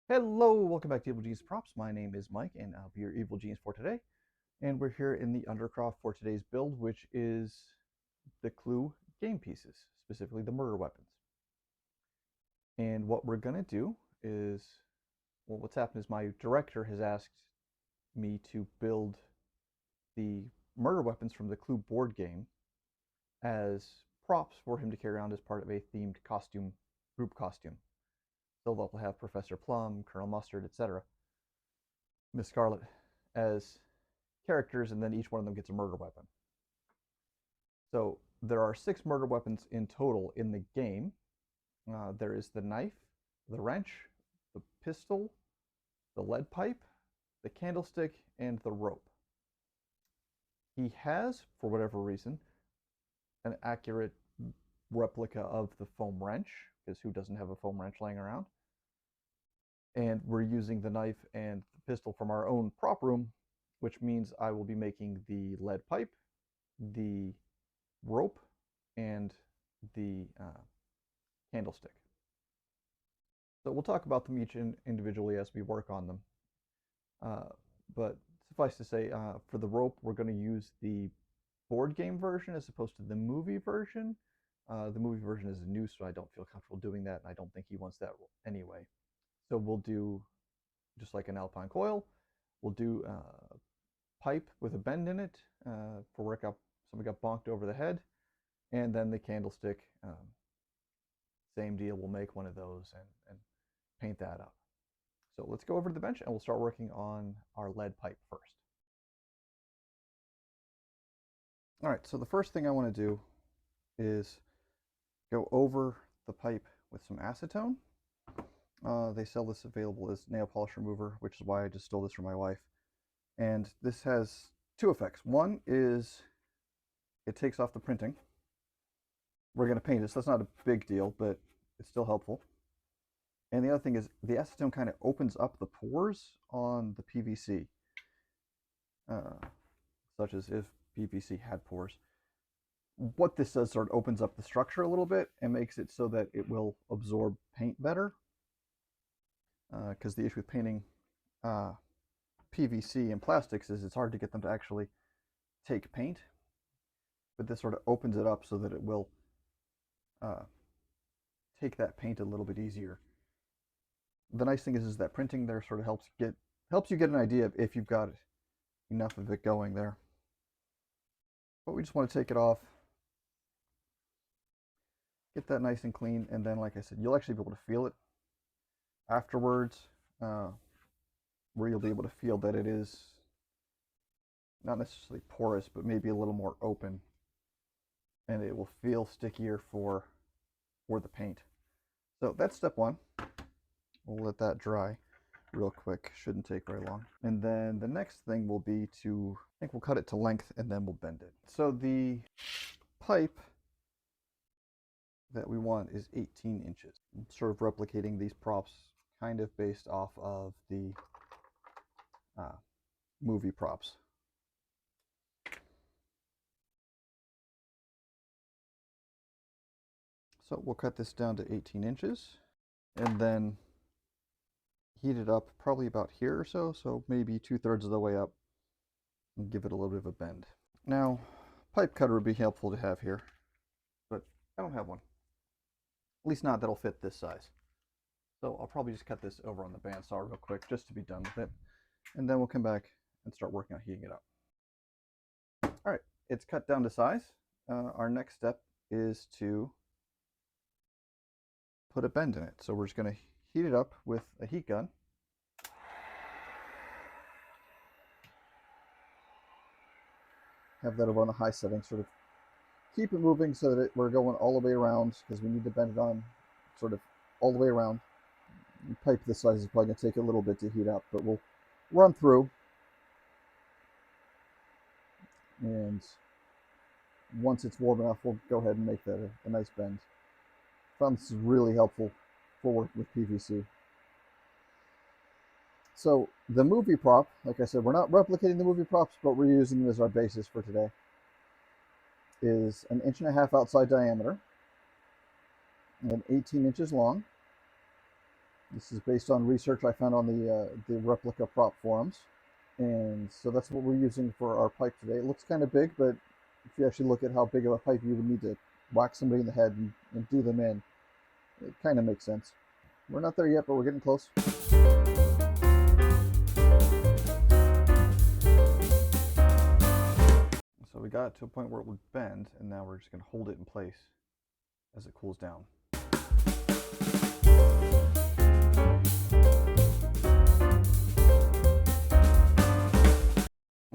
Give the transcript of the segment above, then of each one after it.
Hello, welcome back to Evil Genius Props. My name is Mike, and I'll be your Evil Genius for today. And we're here in the Undercroft for today's build, which is the Clue game pieces, specifically the murder weapons. And what we're going to do is, well, what's happened is my director has asked me to build the murder weapons from the Clue board game as props for him to carry around as part of a themed costume, group costume. So they'll have Professor Plum, Colonel Mustard, etc., Miss Scarlet as characters, and then each one of them gets a murder weapon. So there are 6 murder weapons in total in the game. There is the knife, the wrench, the pistol, the lead pipe, the candlestick, and the rope. He has, for whatever reason, an accurate replica of the foam wrench, because who doesn't have a foam wrench laying around? And we're using the knife and the pistol from our own prop room, which means I will be making the lead pipe, the rope, and the candlestick. So we'll talk about them each individually as we work on them. But suffice to say, for the rope, we're going to use the board game version as opposed to the movie version. The movie version is new, so I don't feel comfortable doing that, and I don't think he wants that anyway. So we'll do, just like an alpine coil, we'll do pipe with a bend in it for where somebody got bonked over the head, and then the candlestick, same deal. We'll make one of those and paint that up. So let's go over to the bench and we'll start working on our lead pipe first. All right, so the first thing I want to do is go over the pipe with some acetone. They sell this available as nail polish remover, which is why I just stole this from my wife. And this has 2 effects. One is it takes off the printing. We're going to paint it, so that's not a big deal, but it's still helpful. And the other thing is the acetone kind of opens up the pores on the PVC, such as if PVC had pores. What this does sort of opens up the structure a little bit and makes it so that it will absorb paint better. Because the issue with painting PVC and plastics is it's hard to get them to actually take paint. But this sort of opens it up so that it will take that paint a little bit easier. The nice thing is that printing there sort of helps you get an idea of if you've got enough of it going there. But we just want to take it off, get that nice and clean, and then, like I said, you'll actually be able to feel it afterwards, where you'll be able to feel that it is not necessarily porous, but maybe a little more open, and it will feel stickier for the paint. So that's step 1. We'll let that dry real quick. Shouldn't take very long. And then the next thing will be to, I think we'll cut it to length and then we'll bend it. So the pipe that we want is 18 inches. I'm sort of replicating these props kind of based off of the movie props. So we'll cut this down to 18 inches and then heat it up probably about here or so, so maybe 2/3 of the way up, and give it a little bit of a bend. Now, pipe cutter would be helpful to have here, but I don't have one. At least not that'll fit this size. So I'll probably just cut this over on the bandsaw real quick just to be done with it. And then we'll come back and start working on heating it up. All right, it's cut down to size. Our next step is to put a bend in it. So we're just going to heat it up with a heat gun. Have that over on the high setting, sort of keep it moving so that we're going all the way around, because we need to bend it on sort of all the way around. A pipe this size is probably going to take a little bit to heat up, but we'll run through. And once it's warm enough, we'll go ahead and make that a nice bend. I found this is really helpful for working with PVC. So the movie prop, like I said, we're not replicating the movie props, but we're using them as our basis for today, is 1.5 inches outside diameter and 18 inches long. This is based on research I found on the replica prop forums. And so that's what we're using for our pipe today. It looks kind of big, but if you actually look at how big of a pipe you would need to whack somebody in the head and do them in, it kind of makes sense. We're not there yet, but we're getting close. So we got to a point where it would bend, and now we're just going to hold it in place as it cools down.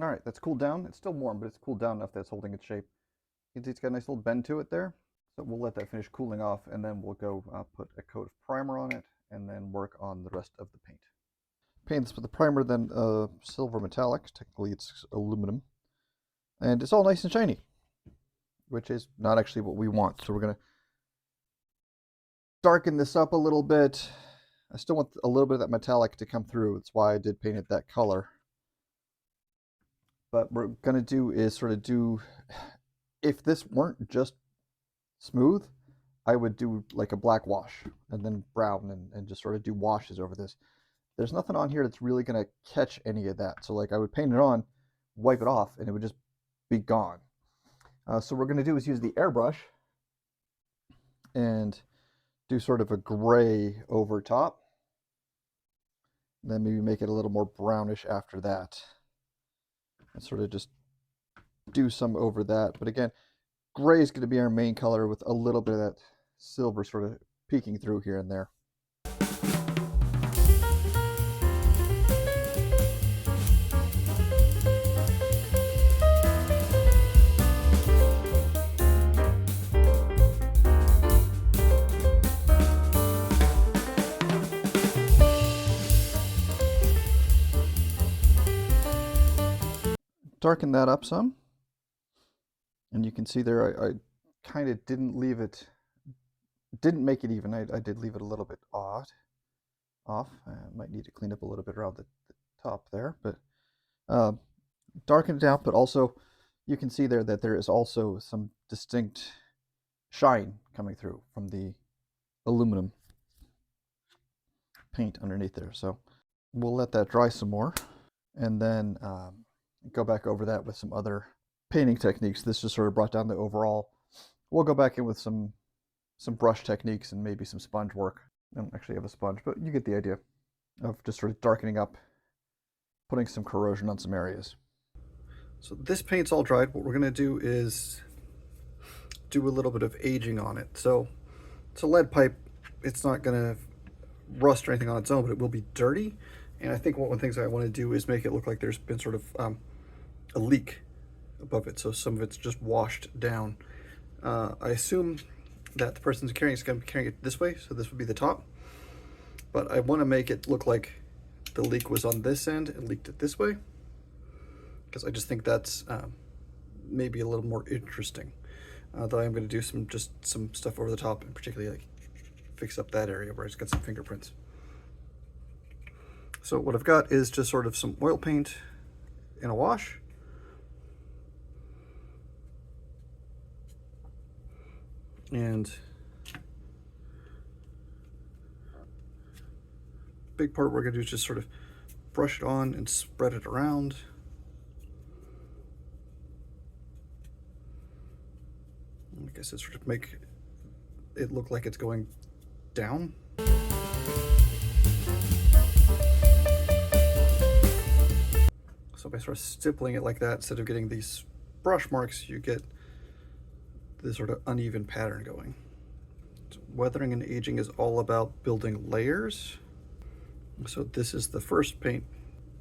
All right, that's cooled down. It's still warm, but it's cooled down enough that it's holding its shape. You can see it's got a nice little bend to it there. So we'll let that finish cooling off, and then we'll go put a coat of primer on it, and then work on the rest of the paint. Paint this with the primer, then silver metallic. Technically, it's aluminum. And it's all nice and shiny, which is not actually what we want. So we're going to darken this up a little bit. I still want a little bit of that metallic to come through. That's why I did paint it that color. But what we're going to do is sort of do, if this weren't just smooth, I would do like a black wash and then brown and just sort of do washes over this. There's nothing on here that's really going to catch any of that. So like I would paint it on, wipe it off, and it would just be gone. So what we're going to do is use the airbrush and do sort of a gray over top. Then maybe make it a little more brownish after that. And sort of just do some over that. But again, gray is going to be our main color with a little bit of that silver sort of peeking through here and there. Darken that up some, and you can see there I kind of didn't make it even. I did leave it a little bit off. I might need to clean up a little bit around the top there, but darken it down. But also you can see there that there is also some distinct shine coming through from the aluminum paint underneath there. So we'll let that dry some more, and then go back over that with some other painting techniques. This just sort of brought down the overall. We'll go back in with some brush techniques and maybe some sponge work. I don't actually have a sponge, but you get the idea of just sort of darkening up, putting some corrosion on some areas. So this paint's all dried. What we're going to do is do a little bit of aging on it. So it's a lead pipe. It's not going to rust or anything on its own, but it will be dirty. And I think one of the things I want to do is make it look like there's been sort of a leak above it, so some of it's just washed down. I assume that the person's carrying is going to be carrying it this way, so this would be the top. But I want to make it look like the leak was on this end and leaked it this way, because I just think that's maybe a little more interesting. Though I'm going to do some stuff over the top, and particularly like fix up that area where it's got some fingerprints. So what I've got is just sort of some oil paint in a wash. And big part we're going to do is just sort of brush it on and spread it around. Like I said, sort of make it look like it's going down. So by sort of stippling it like that, instead of getting these brush marks, you get this sort of uneven pattern going. So weathering and aging is all about building layers. So this is the first paint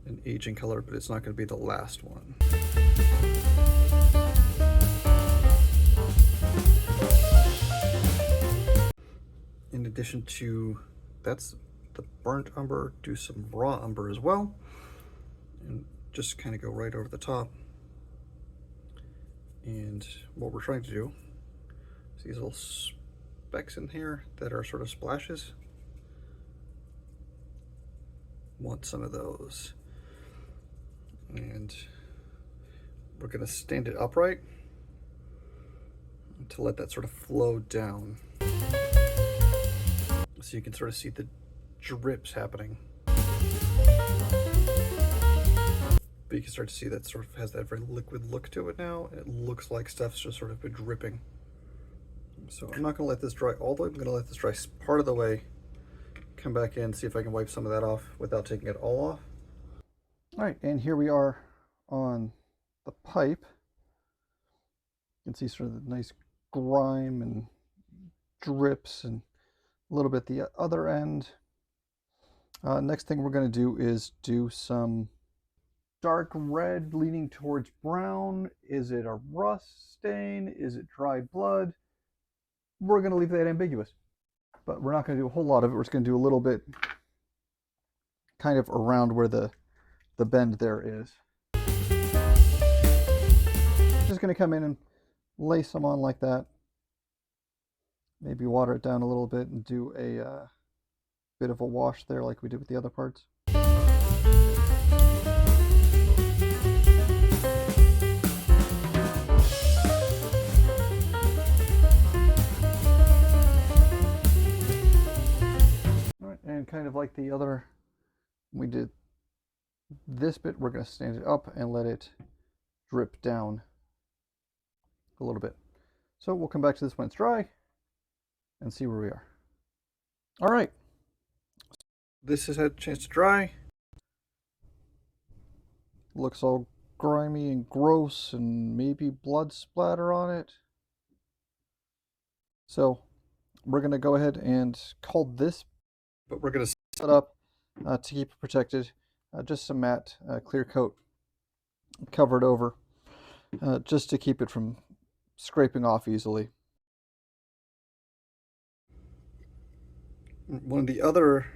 in aging color, but it's not going to be the last one. In addition to, that's the burnt umber, do some raw umber as well. And just kind of go right over the top. And what we're trying to do is these little specks in here that are sort of splashes. Want some of those. And we're going to stand it upright to let that sort of flow down. So you can sort of see the drips happening. But you can start to see that sort of has that very liquid look to it now. It looks like stuff's just sort of been dripping. So I'm not going to let this dry all the way. I'm going to let this dry part of the way. Come back in, see if I can wipe some of that off without taking it all off. All right, and here we are on the pipe. You can see sort of the nice grime and drips and a little bit the other end. Next thing we're going to do is do some dark red leaning towards brown. Is it a rust stain? Is it dried blood? We're going to leave that ambiguous, but we're not going to do a whole lot of it. We're just going to do a little bit kind of around where the bend there is. Just going to come in and lay some on like that. Maybe water it down a little bit and do a bit of a wash there like we did with the other parts. All right, and kind of like the other, we did this bit, we're going to stand it up and let it drip down a little bit. So we'll come back to this when it's dry and see where we are. All right. This has had a chance to dry. Looks all grimy and gross and maybe blood splatter on it. So we're going to go ahead and call this, But we're going to set up to keep it protected. Just some matte clear coat covered over just to keep it from scraping off easily. One of the other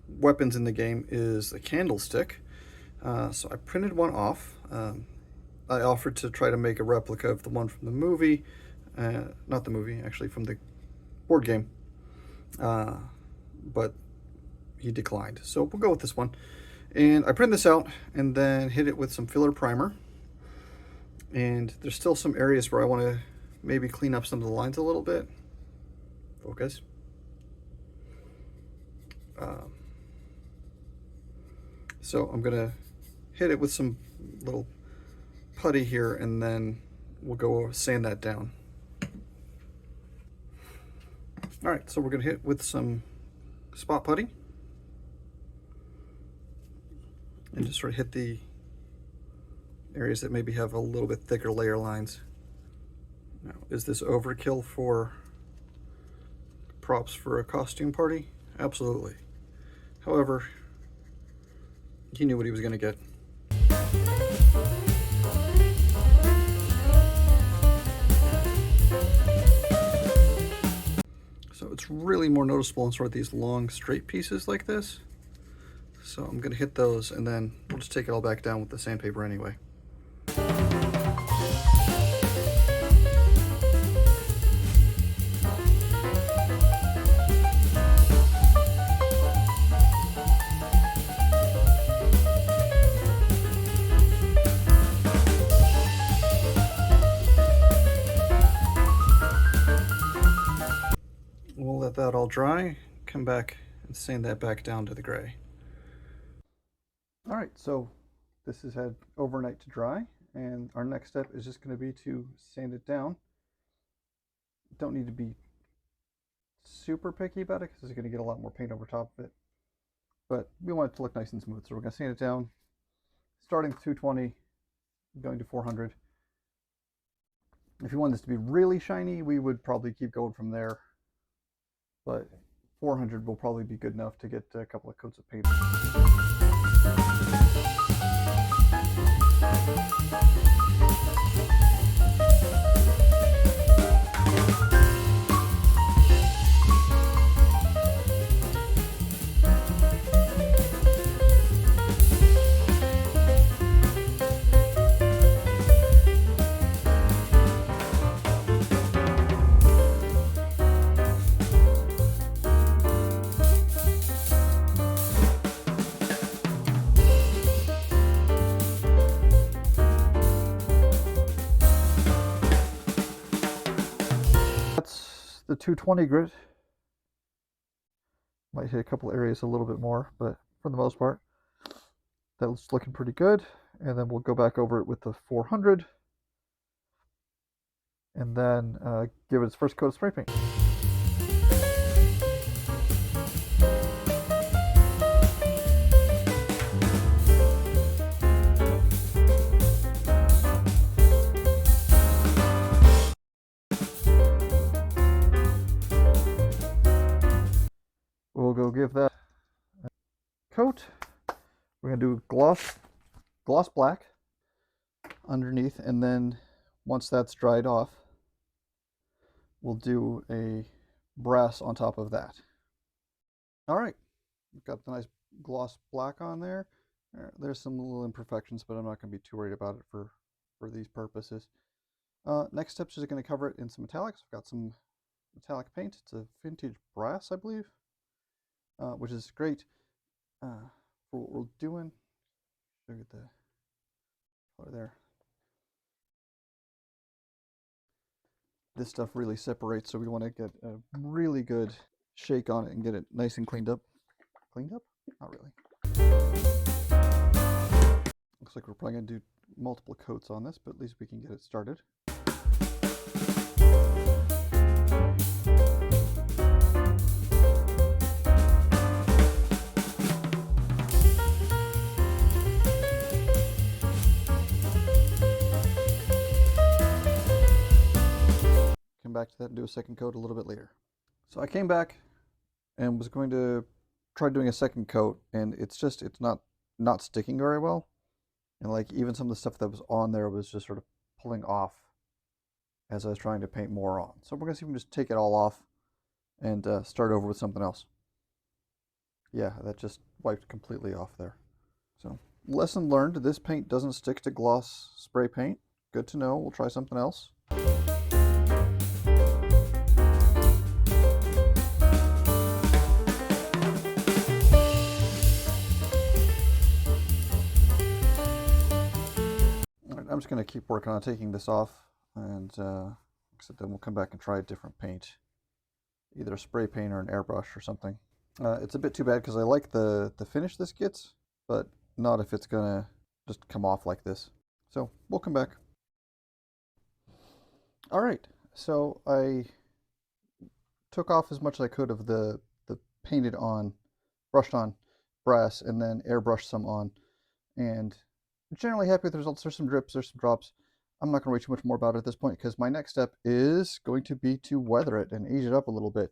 weapons in the game is the candlestick. So I printed one off. I offered to try to make a replica of the one from the movie. Not the movie, actually, from the board game. But he declined. So we'll go with this one. And I print this out and then hit it with some filler primer. And there's still some areas where I want to maybe clean up some of the lines a little bit. Focus. So I'm going to hit it with some little putty here and then we'll go sand that down. All right, so we're going to hit with some spot putty. And just sort of hit the areas that maybe have a little bit thicker layer lines. Now, is this overkill for props for a costume party? Absolutely. However, he knew what he was going to get. So it's really more noticeable in sort of these long straight pieces like this. So I'm going to hit those and then we'll just take it all back down with the sandpaper anyway. We'll let that all dry, come back and sand that back down to the gray. All right, so this has had overnight to dry, and our next step is just going to be to sand it down. Don't need to be super picky about it because it's going to get a lot more paint over top of it, but we want it to look nice and smooth, so we're going to sand it down, starting with 220, going to 400. If you want this to be really shiny, we would probably keep going from there, but 400 will probably be good enough to get a couple of coats of paint. That's the 220 grit. Might hit a couple areas a little bit more, but for the most part, that's looking pretty good. And then we'll go back over it with the 400 and then give it its first coat of spray paint. We'll go give that a coat. We're going to do gloss black underneath, and then once that's dried off, we'll do a brass on top of that. All right, we've got the nice gloss black on there. There's some little imperfections, but I'm not going to be too worried about it for these purposes. Next step is going to cover it in some metallics. I've got some metallic paint. It's a vintage brass, I believe, which is great for what we're doing. Show you the color there. This stuff really separates, so we want to get a really good shake on it and get it nice and cleaned up. Cleaned up? Not really. Looks like we're probably going to do multiple coats on this, but at least we can get it started. Come back to that and do a second coat a little bit later. So I came back and was going to try doing a second coat, and it's not sticking very well. And like even some of the stuff that was on there was just sort of pulling off as I was trying to paint more on. So we're gonna see if we can just take it all off and start over with something else. Yeah, that just wiped completely off there. So lesson learned, this paint doesn't stick to gloss spray paint. Good to know. We'll try something else. I'm just going to keep working on taking this off, and then we'll come back and try a different paint, either a spray paint or an airbrush or something. It's a bit too bad because I like the finish this gets, but not if it's going to just come off like this. So we'll come back. All right, so I took off as much as I could of the painted on, brushed on brass, and then airbrushed some on, and generally happy with the results. There's some drips, there's some drops. I'm not going to worry too much more about it at this point because my next step is going to be to weather it and age it up a little bit.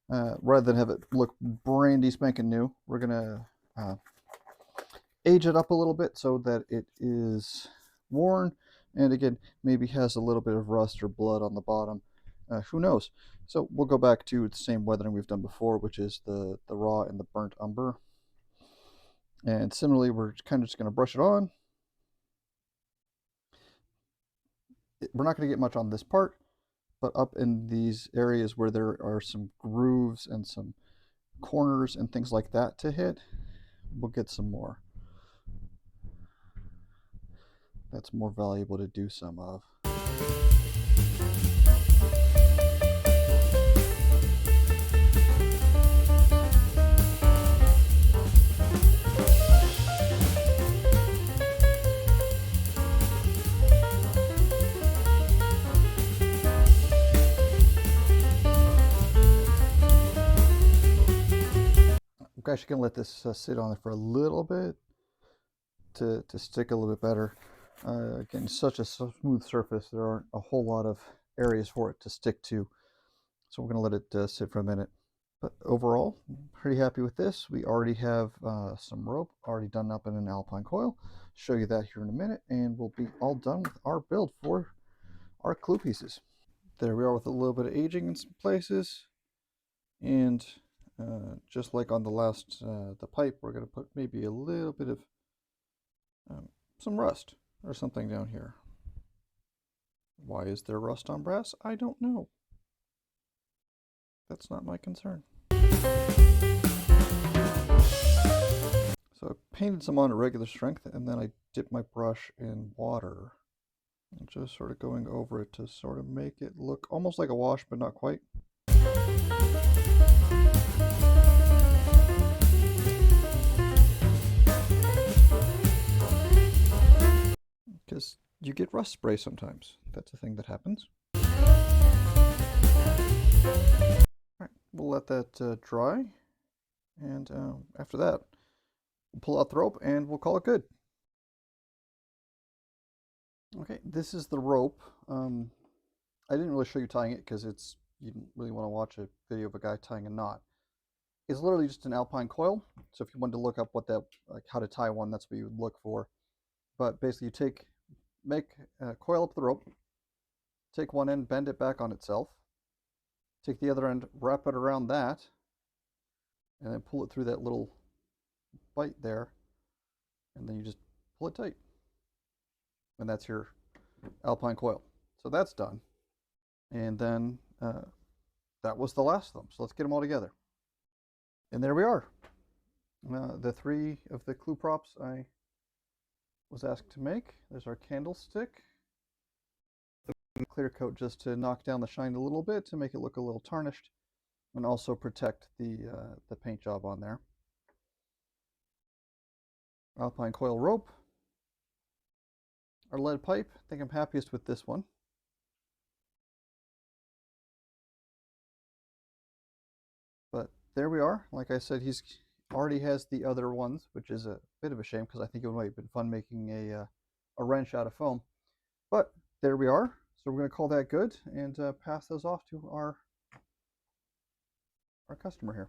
Rather than have it look brandy spanking new, we're going to age it up a little bit so that it is worn and again maybe has a little bit of rust or blood on the bottom. Who knows? So we'll go back to the same weathering we've done before, which is the raw and the burnt umber. And similarly, we're kind of just going to brush it on. We're not going to get much on this part, but up in these areas where there are some grooves and some corners and things like that to hit, we'll get some more. That's more valuable to do some of. I'm actually going to let this sit on it for a little bit to stick a little bit better. Again, such a smooth surface, there aren't a whole lot of areas for it to stick to. So we're going to let it sit for a minute. But overall, I'm pretty happy with this. We already have some rope already done up in an alpine coil. Show you that here in a minute, and we'll be all done with our build for our clue pieces. There we are with a little bit of aging in some places. And just like on the last, the pipe, we're going to put maybe a little bit of some rust or something down here. Why is there rust on brass? I don't know. That's not my concern. So I painted some on at regular strength, and then I dipped my brush in water. And just sort of going over it to sort of make it look almost like a wash, but not quite. get rust spray sometimes. That's a thing that happens. Alright, we'll let that dry, and after that, we'll pull out the rope and we'll call it good. Okay, this is the rope. I didn't really show you tying it because you didn't really want to watch a video of a guy tying a knot. It's literally just an alpine coil. So if you wanted to look up like how to tie one, that's what you would look for. But basically, coil up the rope, take one end, bend it back on itself, take the other end, wrap it around that, and then pull it through that little bite there, and then you just pull it tight. And that's your alpine coil. So that's done. And then that was the last of them. So let's get them all together. And there we are. The 3 of the clue props I was asked to make. There's our candlestick. The clear coat just to knock down the shine a little bit to make it look a little tarnished, and also protect the paint job on there. Alpine coil rope. Our lead pipe. I think I'm happiest with this one. But there we are. Like I said, he's already has the other ones, which is a bit of a shame because I think it might have been fun making a wrench out of foam. But there we are. So we're going to call that good and pass those off to our customer here.